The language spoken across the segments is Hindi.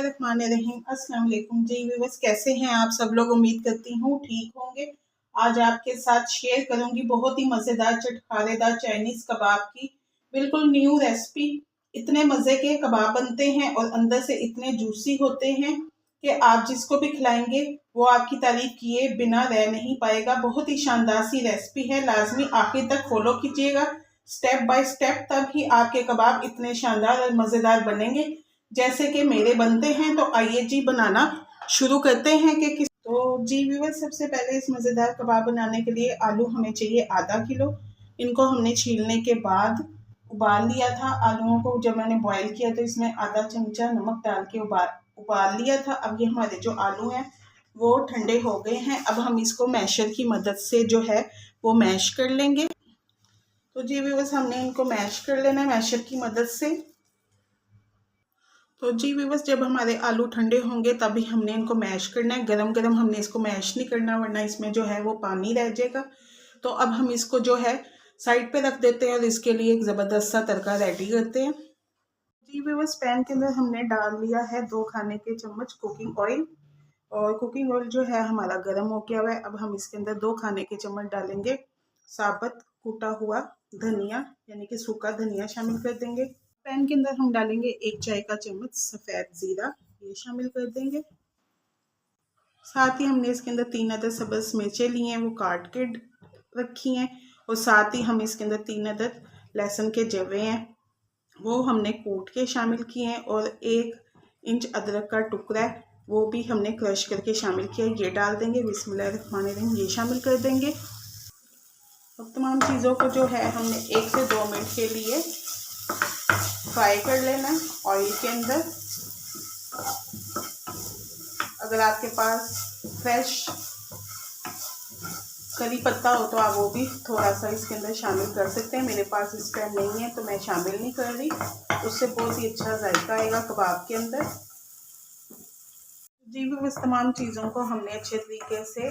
बिस्मिल्लाहिर्रहमानिर्रहीम। अस्सलाम वालेकुम जी व्यूअर्स, कैसे हैं आप सब लोग? उम्मीद करती हूँ ठीक होंगे। आज आपके साथ शेयर करूंगी बहुत ही मज़ेदार चटखारेदार चाइनीज़ कबाब की बिल्कुल न्यू रेसिपी। इतने मज़े के कबाब बनते हैं और अंदर से इतने जूसी होते हैं कि आप जिसको भी खिलाएंगे वो आपकी तारीफ किए बिना रह नहीं पाएगा। बहुत ही शानदार सी रेसिपी है, लाजमी आखिर तक फॉलो कीजिएगा स्टेप बाय स्टेप, तब ही आपके कबाब इतने शानदार और मज़ेदार बनेंगे जैसे कि मेरे बनते हैं। तो आइए जी बनाना शुरू करते हैं कि किस। तो जी व्यूअर्स, सबसे पहले इस मज़ेदार कबाब बनाने के लिए आलू हमें चाहिए आधा किलो। इनको हमने छीलने के बाद उबाल लिया था। आलूओं को जब मैंने बॉईल किया तो इसमें आधा चमचा नमक डाल के उबाल लिया था। अब ये हमारे जो आलू हैं वो ठंडे हो गए हैं। अब हम इसको मैशर की मदद से जो है वो मैश कर लेंगे। तो जी व्यूअर्स, हमने इनको मैश कर लेना है मैशर की मदद से। तो जी व्यूअर्स, जब हमारे आलू ठंडे होंगे तभी हमने इनको मैश करना है। गरम गरम हमने इसको मैश नहीं करना, वरना इसमें जो है वो पानी रह जाएगा। तो अब हम इसको जो है साइड पे रख देते हैं और इसके लिए एक ज़बरदस्त सा तड़का रेडी करते हैं। जी व्यूअर्स, पैन के अंदर हमने डाल लिया है 2 खाने के चम्मच कुकिंग ऑयल। और कुकिंग ऑयल जो है हमारा गर्म हो गया हुआ है। अब हम इसके अंदर 2 खाने के चम्मच डालेंगे साबुत कूटा हुआ धनिया, यानी कि सूखा धनिया शामिल कर देंगे। पैन के अंदर हम डालेंगे 1 चाय का चम्मच सफ़ेद ज़ीरा, ये शामिल कर देंगे। साथ ही हमने इसके अंदर 3 अदद सब्ज़ मिर्चें ली हैं, वो काट के रखी हैं। और साथ ही हम इसके अंदर 3 अदद लहसुन के जवे हैं, वो हमने कूट के शामिल किए हैं। और 1 इंच अदरक का टुकड़ा है, वो भी हमने क्रश करके शामिल किया, ये डाल देंगे। बिस्मिल्लाहिर्रहमानिर्रहीम, ये शामिल कर देंगे। अब तमाम चीज़ों को जो है हमने 1 से 2 मिनट के लिए फ्राई कर लेना है ऑयल के अंदर। अगर आपके पास फ्रेश करी पत्ता हो तो आप वो भी थोड़ा सा इसके अंदर शामिल कर सकते हैं। मेरे पास इस टाइम नहीं है तो मैं शामिल नहीं कर रही, उससे बहुत ही अच्छा जायका आएगा कबाब के अंदर। जी बस तमाम चीज़ों को हमने अच्छे तरीके से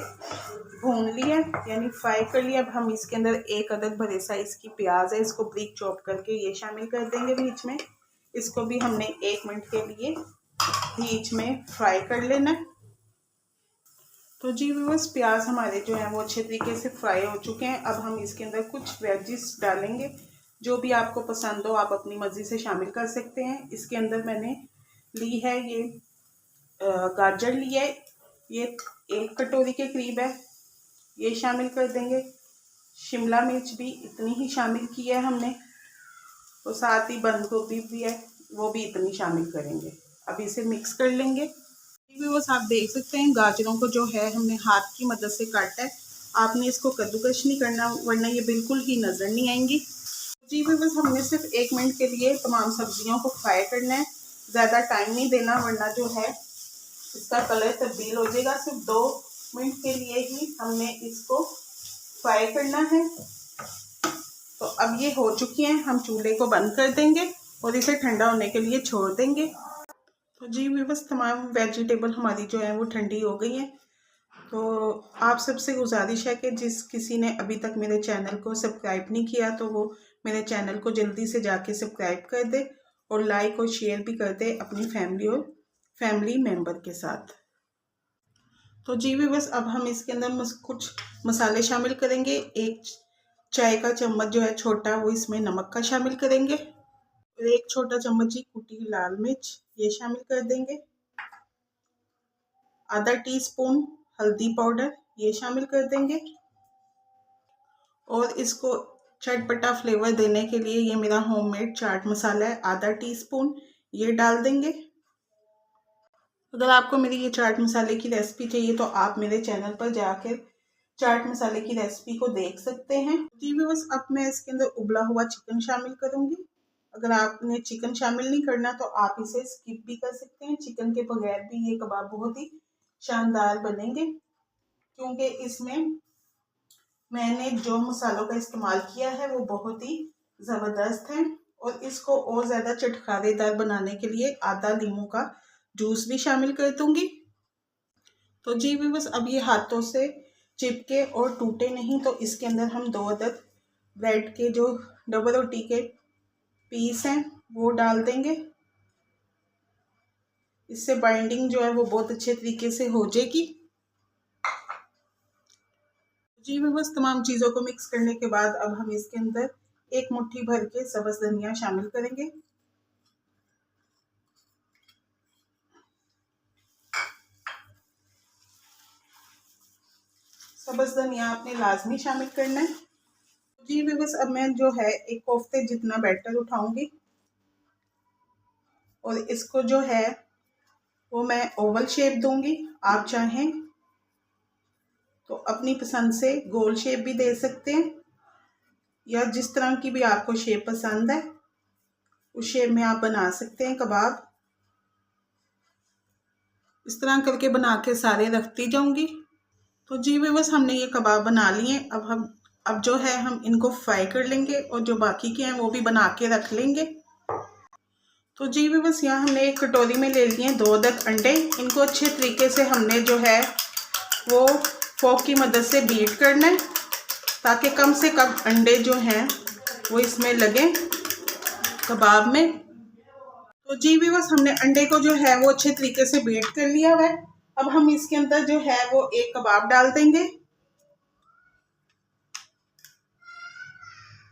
भून लिया, यानी फ्राई कर लिया। अब हम इसके अंदर 1 अदद बड़े साइज़ की प्याज है, इसको ब्रीक चॉप करके ये शामिल कर देंगे बीच में। इसको भी हमने 1 मिनट के लिए बीच में फ्राई कर लेना है। तो जी व्यूअर्स, प्याज हमारे जो है वो अच्छे तरीके से फ्राई हो चुके हैं। अब हम इसके अंदर कुछ वेजिस डालेंगे, जो भी आपको पसंद हो आप अपनी मर्ज़ी से शामिल कर सकते हैं। इसके अंदर मैंने ली है ये गाजर ली है, ये 1 कटोरी के करीब है, ये शामिल कर देंगे। शिमला मिर्च भी इतनी ही शामिल की है हमने। तो साथ ही बंद गोभी भी है, वो भी इतनी शामिल करेंगे। अब इसे मिक्स कर लेंगे। व्यूअर्स, आप देख सकते हैं गाजरों को जो है हमने हाथ की मदद से काटा है। आपने इसको कद्दूकश नहीं करना, वरना ये बिल्कुल ही नज़र नहीं आएंगी। जी व्यूअर्स, हमने सिर्फ 1 मिनट के लिए तमाम सब्जियों को फ्राई करना है, ज़्यादा टाइम नहीं देना, वरना जो है इसका कलर तब्दील हो जाएगा। सिर्फ 2 मिनट के लिए ही हमने इसको फ्राई करना है। तो अब ये हो चुकी हैं, हम चूल्हे को बंद कर देंगे और इसे ठंडा होने के लिए छोड़ देंगे। तो जी व्यूअर्स, तमाम वेजिटेबल हमारी जो है वो ठंडी हो गई हैं। तो आप सबसे गुजारिश है कि जिस किसी ने अभी तक मेरे चैनल को सब्सक्राइब नहीं किया तो वो मेरे चैनल को जल्दी से जाके सब्सक्राइब कर दे और लाइक और शेयर भी कर दे अपनी फैमिली और फैमिली मेम्बर के साथ। तो जी व्यूअर्स, अब हम इसके अंदर कुछ मसाले शामिल करेंगे। 1 चाय का चम्मच जो है छोटा, वो इसमें नमक का शामिल करेंगे। और 1 छोटा चम्मच ही कुटी लाल मिर्च, ये शामिल कर देंगे। आधा टीस्पून हल्दी पाउडर, ये शामिल कर देंगे। और इसको चटपटा फ्लेवर देने के लिए ये मेरा होममेड चाट मसाला है, आधा टीस्पून, ये डाल देंगे। अगर आपको मेरी ये चाट मसाले की रेसिपी चाहिए तो आप मेरे चैनल पर जाकर चाट मसाले की रेसिपी को देख सकते हैं। जी व्यूअर्स, अब मैं इसके अंदर उबला हुआ चिकन शामिल करूंगी। अगर आपने चिकन शामिल नहीं करना तो आप इसे स्किप भी कर सकते हैं। चिकन के बगैर भी ये कबाब बहुत ही शानदार बनेंगे, क्योंकि इसमें मैंने जो मसालों का इस्तेमाल किया है वो बहुत ही ज़बरदस्त है। और इसको और ज़्यादा चटखारेदार बनाने के लिए आधा नींबू का जूस भी शामिल कर दूंगी। तो जी व्यूअर्स, अब ये हाथों से चिपके और टूटे नहीं, तो इसके अंदर हम 2 अदद ब्रेड के जो डबल रोटी के पीस हैं वो डाल देंगे। इससे बाइंडिंग जो है वो बहुत अच्छे तरीके से हो जाएगी। जी बस तमाम चीज़ों को मिक्स करने के बाद अब हम इसके अंदर एक मुट्ठी भर के सब्ज़ धनिया शामिल करेंगे। सब्ज़ धनिया आपने लाजमी शामिल करना है। जी बस अब मैं जो है एक कोफ्ते जितना बैटर उठाऊंगी और इसको जो है वो मैं ओवल शेप दूंगी। आप चाहें तो अपनी पसंद से गोल शेप भी दे सकते हैं, या जिस तरह की भी आपको शेप पसंद है उस शेप में आप बना सकते हैं कबाब। इस तरह करके बना के सारे रखती जाऊंगी। तो जी बस हमने ये कबाब बना लिए। अब जो है हम इनको फ्राई कर लेंगे और जो बाकी के हैं वो भी बना के रख लेंगे। तो जी बस यहाँ हमने एक कटोरी में ले लिए 2 अदद अंडे। इनको अच्छे तरीके से हमने जो है वो फोक की मदद से बीट करना है, ताकि कम से कम अंडे जो हैं वो इसमें लगें कबाब में। तो जी बस हमने अंडे को जो है वो अच्छे तरीके से बीट कर लिया है। अब हम इसके अंदर जो है वो एक कबाब डाल देंगे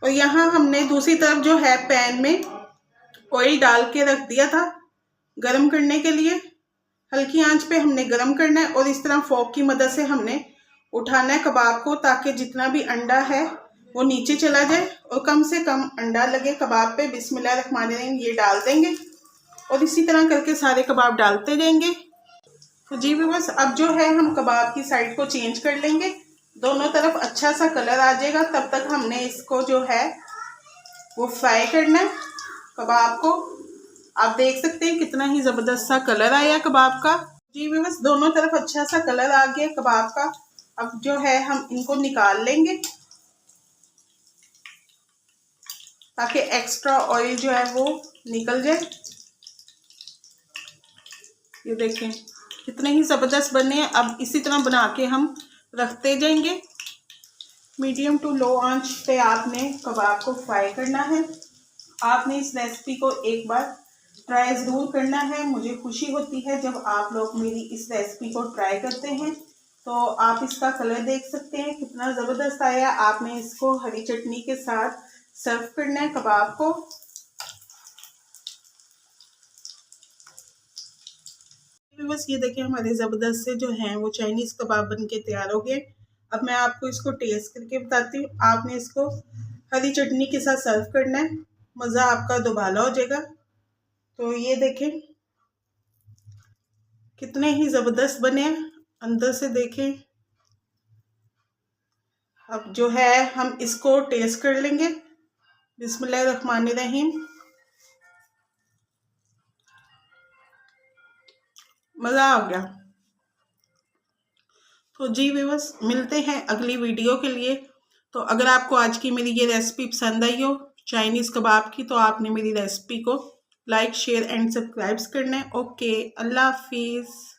और यहाँ हमने दूसरी तरफ जो है पैन में ऑयल डाल के रख दिया था गरम करने के लिए। हल्की आंच पे हमने गरम करना है और इस तरह फोक की मदद से हमने उठाना है कबाब को, ताकि जितना भी अंडा है वो नीचे चला जाए और कम से कम अंडा लगे कबाब पे। बिस्मिल्लाहिर्रहमानिर्रहीम ये डाल देंगे और इसी तरह करके सारे कबाब डालते जाएंगे। तो जी बस अब जो है हम कबाब की साइड को चेंज कर लेंगे, दोनों तरफ अच्छा सा कलर आ जाएगा। तब तक हमने इसको जो है वो फ्राई करना है कबाब को। आप देख सकते हैं कितना ही ज़बरदस्त सा कलर आया कबाब का। जी बस दोनों तरफ अच्छा सा कलर आ गया कबाब का। अब जो है हम इनको निकाल लेंगे ताकि एक्स्ट्रा ऑयल जो है वो निकल जाए। ये देखें कितने ही ज़बरदस्त बने हैं। अब इसी तरह बना के हम रखते जाएंगे। मीडियम टू लो आंच पे आपने कबाब को फ्राई करना है। आपने इस रेसिपी को एक बार ट्राई ज़रूर करना है। मुझे खुशी होती है जब आप लोग मेरी इस रेसिपी को ट्राई करते हैं। तो आप इसका कलर देख सकते हैं कितना ज़बरदस्त आया। आपने इसको हरी चटनी के साथ सर्व करना है कबाब को। बस ये देखिए हमारे ज़बरदस्त से जो हैं वो चाइनीज़ कबाब बन के तैयार हो गए। अब मैं आपको इसको टेस्ट करके बताती हूँ। आपने इसको हरी चटनी के साथ सर्व करना है, मज़ा आपका दुबाला हो जाएगा। तो ये देखें कितने ही ज़बरदस्त बने हैं, अंदर से देखें। अब जो है हम इसको टेस्ट कर लेंगे। बिस्मिल्लाहिर्रहमानिर्रहीम। मज़ा आ गया। तो जी व्यूअर्स मिलते हैं अगली वीडियो के लिए। तो अगर आपको आज की मेरी ये रेसिपी पसंद आई हो चाइनीज़ कबाब की, तो आपने मेरी रेसिपी को लाइक शेयर एंड सब्सक्राइब करना है। ओके, अल्लाह हाफिज़।